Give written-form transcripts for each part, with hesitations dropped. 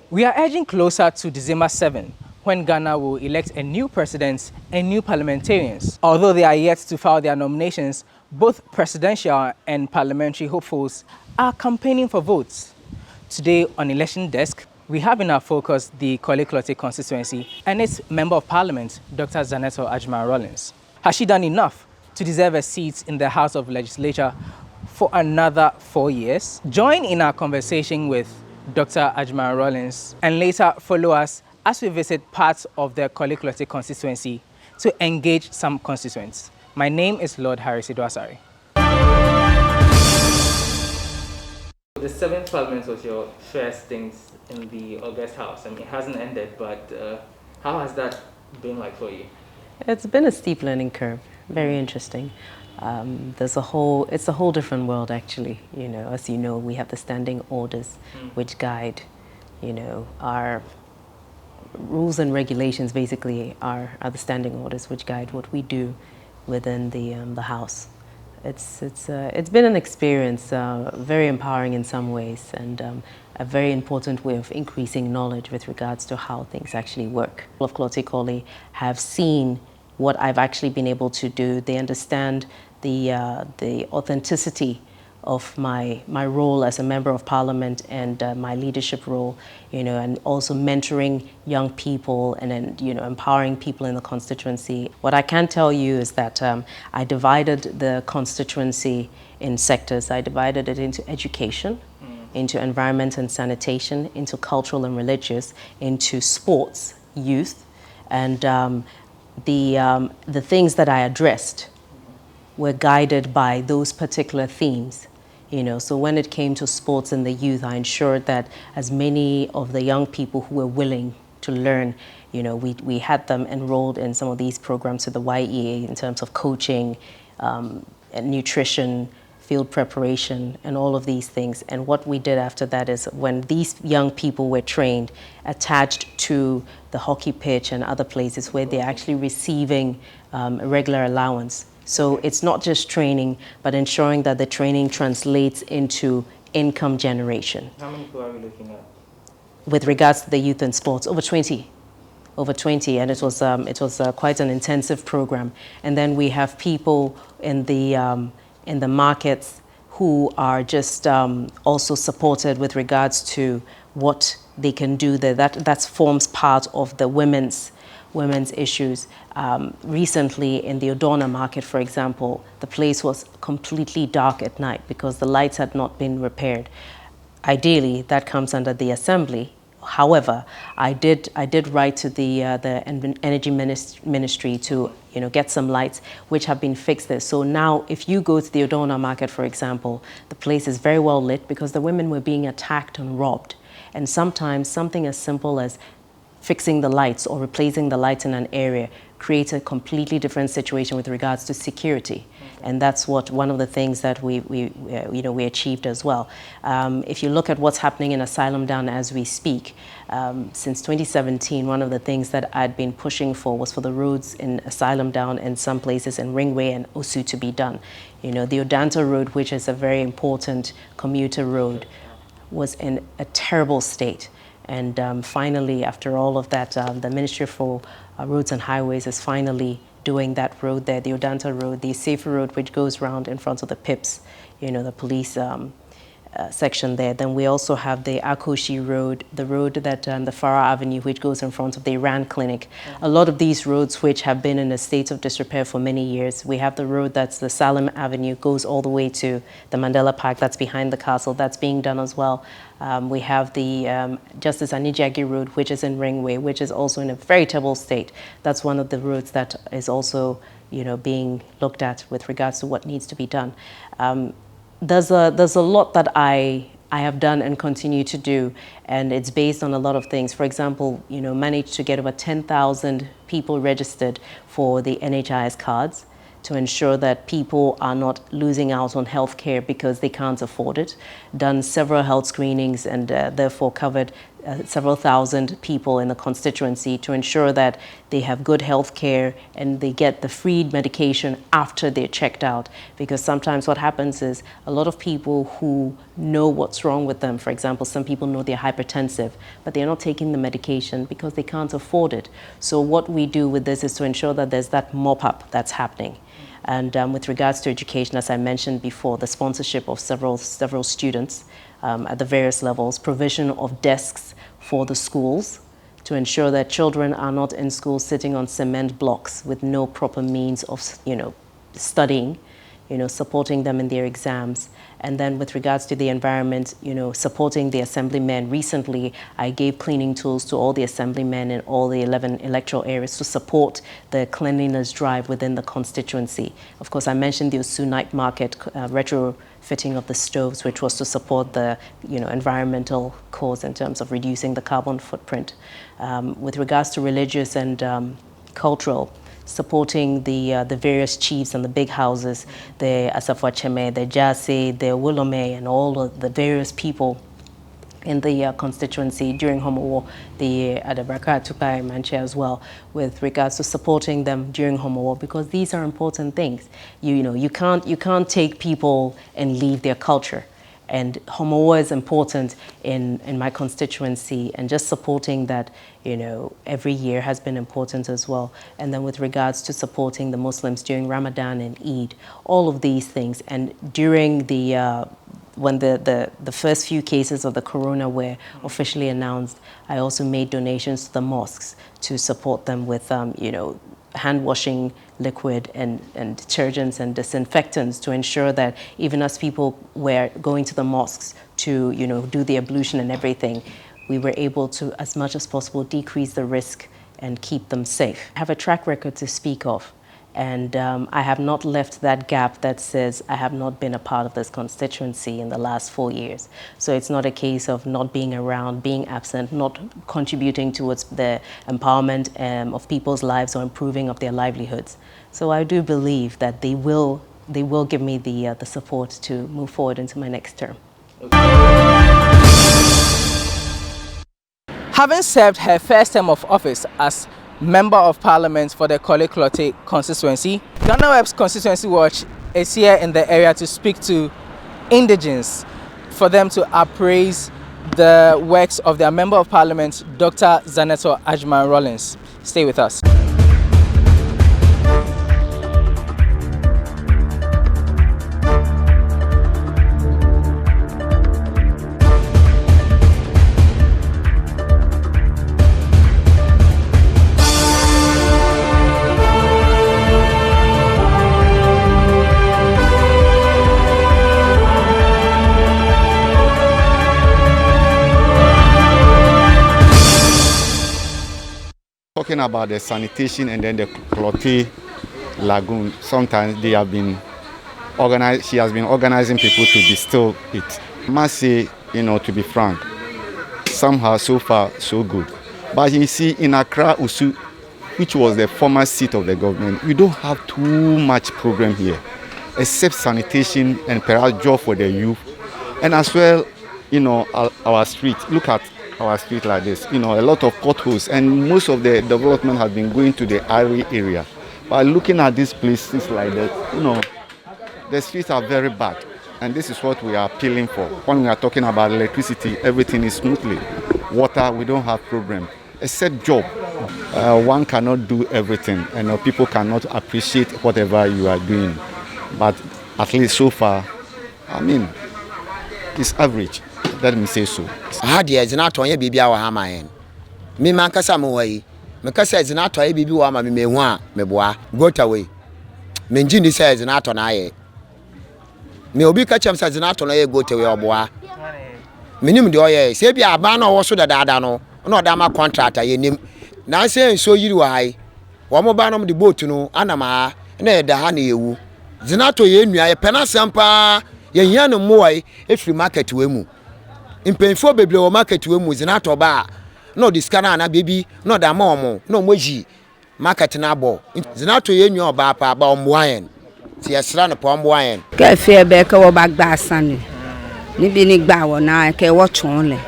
We are edging closer to December 7, when Ghana will elect a new president and new parliamentarians. Although they are yet to file their nominations, both presidential and parliamentary hopefuls are campaigning for votes. Today on Election Desk, we have in our focus the Klottey constituency and its Member of Parliament, Dr. Zanetor Rawlings. Has she done enough to deserve a seat in the House of Legislature for another 4 years? Join in our conversation with Dr. Rawlings and later follow us as we visit parts of the Klottey constituency to engage some constituents. My name is Lord Harris Idwasari. The 7th Parliament was your first stint in the August House. I mean, it hasn't ended, but how has that been like for you? It's been a steep learning curve, very interesting. It's a whole different world actually. You know, as you know, we have the standing orders which guide, you know, our rules and regulations basically are the standing orders which guide what we do within the House. It's been an experience, very empowering in some ways, and a very important way of increasing knowledge with regards to how things actually work. All of Klottey Korle have seen what I've actually been able to do. They understand the authenticity of my role as a member of parliament and my leadership role, you know, and also mentoring young people and then, you know, empowering people in the constituency. What I can tell you is that I divided the constituency in sectors. I divided it into education, into environment and sanitation, into cultural and religious, into sports, youth, and the things that I addressed were guided by those particular themes. You know, so when it came to sports and the youth, I ensured that as many of the young people who were willing to learn, you know, we had them enrolled in some of these programs with the YEA in terms of coaching, and nutrition, field preparation, and all of these things. And what we did after that is when these young people were trained, attached to the hockey pitch and other places where they're actually receiving a regular allowance. So it's not just training, but ensuring that the training translates into income generation. How many people are we looking at? With regards to the youth and sports, over 20, and it was quite an intensive program. And then we have people in the markets who are just also supported with regards to what they can do there. That forms part of the women's issues. Recently in the Odona market, for example, the place was completely dark at night because the lights had not been repaired. Ideally, that comes under the assembly. However, I did write to the energy ministry to, you know, get some lights which have been fixed there. So now if you go to the Odona market, for example, the place is very well lit because the women were being attacked and robbed. And sometimes something as simple as fixing the lights or replacing the lights in an area creates a completely different situation with regards to security. And that's one of the things that we achieved as well. If you look at what's happening in Asylum Down as we speak, since 2017, one of the things that I'd been pushing for was for the roads in Asylum Down and some places in Ringway and Osu to be done. You know, the Odanta Road, which is a very important commuter road, was in a terrible state. And finally, after all of that, the Ministry for Roads and Highways is finally doing that road there, the Odanta Road, the safer road which goes round in front of the PIPs, you know, the police section there. Then we also have the Akoshi Road, the road that the Farah Avenue, which goes in front of the Iran Clinic. A lot of these roads which have been in a state of disrepair for many years. We have the road that's the Salem Avenue, goes all the way to the Mandela Park, that's behind the castle, that's being done as well. We have the Justice Anijagi Road, which is in Ringway, which is also in a very terrible state. That's one of the roads that is also, you know, being looked at with regards to what needs to be done. There's a lot that I have done and continue to do, and it's based on a lot of things. For example, you know, managed to get over 10,000 people registered for the NHIS cards to ensure that people are not losing out on health care because they can't afford it. Done several health screenings and therefore covered several thousand people in the constituency to ensure that they have good health care and they get the free medication after they're checked out. Because sometimes what happens is a lot of people who know what's wrong with them, for example, some people know they're hypertensive, but they're not taking the medication because they can't afford it. So what we do with this is to ensure that there's that mop-up that's happening. And with regards to education, as I mentioned before, the sponsorship of several students at the various levels, provision of desks for the schools to ensure that children are not in school sitting on cement blocks with no proper means of, studying, supporting them in their exams. And then with regards to the environment, supporting the assemblymen. Recently, I gave cleaning tools to all the assemblymen in all the 11 electoral areas to support the cleanliness drive within the constituency. Of course, I mentioned the Osu Night Market retrofitting of the stoves, which was to support the environmental cause in terms of reducing the carbon footprint. With regards to religious and cultural, supporting the various chiefs and the big houses, the Asafwacheme, the Jase, the Wolome, and all of the various people in the constituency during Homowo, the Adabraka Tupai Manche as well, with regards to supporting them during Homowo, because these are important things. You can't take people and leave their culture. And Homowo is important in my constituency, and just supporting that, every year has been important as well. And then with regards to supporting the Muslims during Ramadan and Eid, all of these things. And during when the first few cases of the corona were officially announced, I also made donations to the mosques to support them with, hand washing liquid and detergents and disinfectants to ensure that even as people were going to the mosques to do the ablution and everything, we were able to, as much as possible, decrease the risk and keep them safe. I have a track record to speak of, and I have not left that gap that says I have not been a part of this constituency in the last 4 years. So it's not a case of not being around, being absent, not contributing towards the empowerment of people's lives or improving of their livelihoods. So I do believe that they will give me the support to move forward into my next term. Having served her first term of office as Member of Parliament for the Klottey constituency, Ghana Web's Constituency Watch is here in the area to speak to indigents for them to appraise the works of their Member of Parliament, Dr. Zanetor Rawlings. Stay with us. Talking about the sanitation and then the Klottey Lagoon, sometimes they have been organized. She has been organizing people to distill it. I must say, to be frank, somehow so far so good. But you see, in Accra, Osu, which was the former seat of the government, we don't have too much program here, except sanitation and perhaps job for the youth, and as well, our street. Look at our street like this, a lot of potholes, and most of the development has been going to the Ari area. But looking at these places like that, the streets are very bad, and this is what we are appealing for. When we are talking about electricity, everything is smoothly. Water, we don't have problem, except job. One cannot do everything, and people cannot appreciate whatever you are doing. But at least so far, it's average. Let me say so. Hadia Zanetor ye bibia wa hama yen. Me man kasa mo wayi. Me kasa Zanetor ye bibi wa ma me hu a me boa. Got away. Me nji ni say Zanetor na ye. Me obi ka chem say Zanetor na ye got away oboa. Me nim de oye. Se bia aba na wo so dada no. Na oda ma contractor ye nim. Na say so yiri wa hai. Wo mo ba no de boat no anama na ye da ha na yewu. Zanetor ye nua ye pena sampa ye hia no mo wai e free market we mu. Impenfo bebre wo market we mu Zanetor ba no discount na baby no da ma omo no moji market na abo Zanetor ye nwa oba pa ba ombo ayen ti yesra no pa ombo ayen ka fie be ka wo bagba asane ni bi ni gba wo na ke wo tun le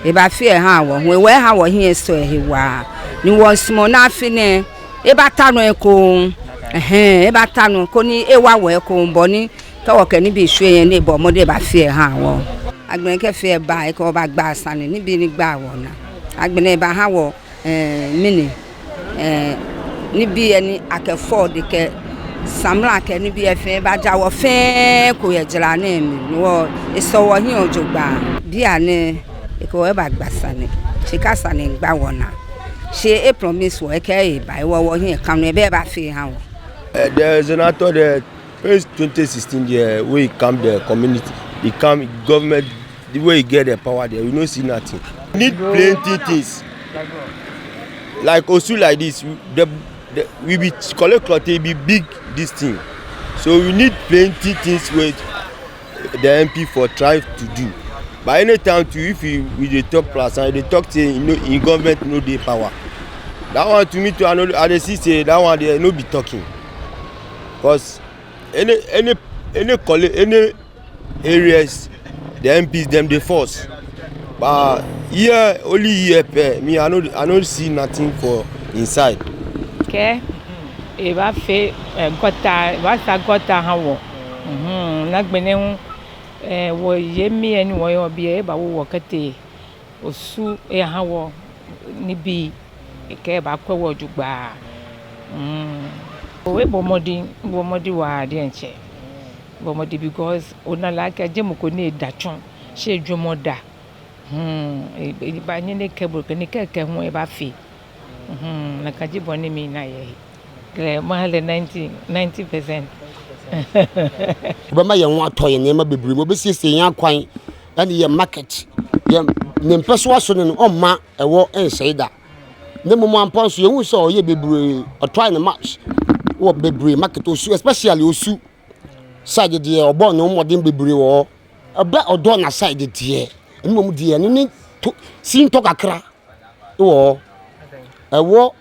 e ba fear ha wo we ha wo here so he wa ni won small na fi ne e ba ta no eko e ba ta no ko ni e wa wo eko bo ni ka wo ke ni bi hwe yen ni bo mo de ba fear ha wo agbene ke fear ba e ko ba gba asane ni bi ni gba wo na agbene ba ha wo mini ni bi eni akefo de ke samla ke ni bi efe ba ja wo fe ko ye jira na mi wo eso wo hin ojogba bi ane e ko e ba gbasane se ka sane gba wo na se e promise wo e ke e ba wo hin kan e be ba fi ha wo the Zanetor the first 2016 there we come the community he come government the way he get the power there we no see nothing need plenty things like Osu like this we be collect Klottey be big this thing so we need plenty things with the MP for try to do but anytime to if we dey talk plus and they talk say you know in government no dey power that one to me too I dey see say that one dey no be talking because any areas the MPs them dey force but here only here me I no see nothing for inside. Okay, e ba fe gota ha wo na gbene hu wo ye mi eni wo yo bi e ba wo kete Osu e ha wo ni bi e ke ba kwa wo jugba we bomodi wa de enche bomodi because ona like ajemu ko ni dachon she dwomoda e ba nyene kebro ke ni keke hu e ba fi na kaji boni mi na ye gre mahale 90% ba ma ye ho atoye ne ma bebre mo be siesie yan kwan and ye market ye nempeso aso ne o ma ewo enseida ne mo ampa so ye hu so ye bebre otwai ne match wo bebre market Osu especially Osu side de obo no modern bebre wo aba odo na side de mom de ne sin to kakra wo ewo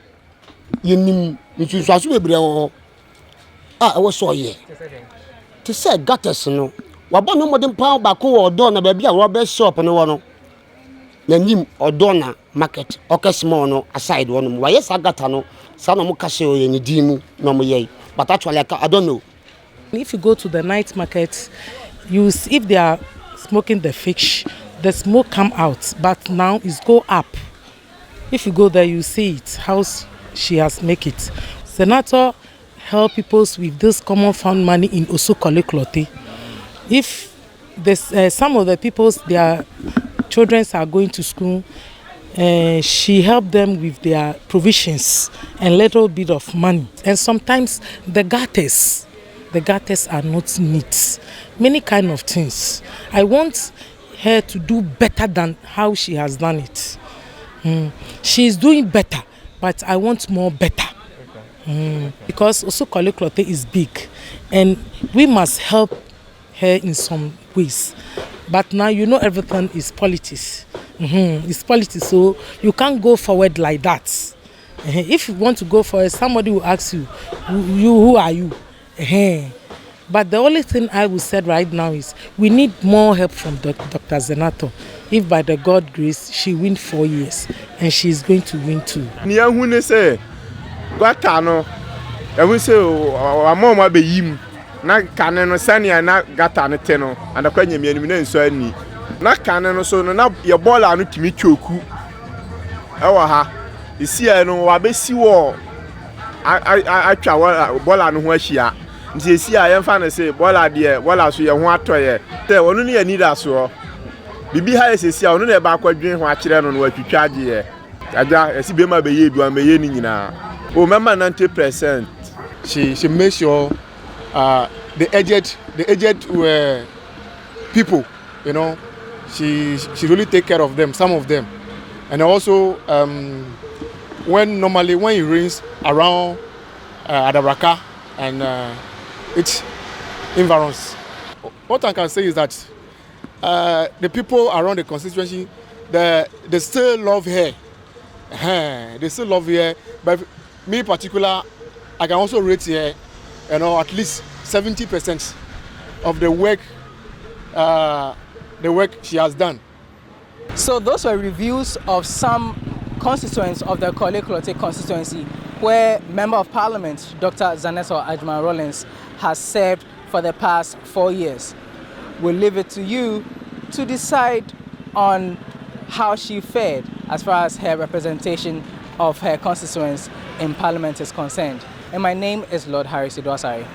yenim nsusuaso bebre wo ewo so ye to say gutters no wabo no modern pound ba ko odo na ba bia rubber shop no wo no na nim odo na market okesmo no aside wo no wa yes agata no sa no mo kase o ye ni dimu no mo ye but actually I don't know. If you go to the night market, if they are smoking the fish, the smoke come out, but now it's go up. If you go there, you see it, how she has make it. Zanetor help people with this common fund money in Osu Klottey. If there's some of the people's their children are going to school, she helped them with their provisions and little bit of money. And sometimes the gutters are not neat. Many kind of things. I want her to do better than how she has done it. She is doing better, but I want more better. Because Osu Klottey is big, and we must help her in some ways. But now you know everything is politics. It's politics, so you can't go forward like that. If you want to go forward, somebody will ask you, who are you? But the only thing I will say right now is we need more help from Dr. Zanetor. If by the God grace she win 4 years, and she is going to win 2. Niya hune say gota no e hu say amoma be yim na kane no sania na gata no te no andakwa nyamianim na nso ani na kane no so no na ye bola no timi choku e wa ha isi e no wa be si wo atwa bola no ho ahia nti esi a ye mfa no say bola de bola so ye ho atoye te wonu ne ani da so bibi ha esesi a wonu na ba akwadwen ho akire no no atwitwa age ye aja esi be ma be ye du am ye ni nyina o mema 90%. She makes sure the aged people, you know, she really take care of them, some of them. And also when it rains around Adabraka and its environs, what I can say is that the people around the constituency, they still love her. They still love her. But me in particular, I can also rate her, you know, at least 70% of the work she has done. So those were reviews of some constituents of the Klottey constituency where Member of Parliament Dr. Zanetor Rawlings has served for the past 4 years. We'll leave it to you to decide on how she fared as far as her representation of her constituents in Parliament is concerned. And my name is Lord Harris Idwasari.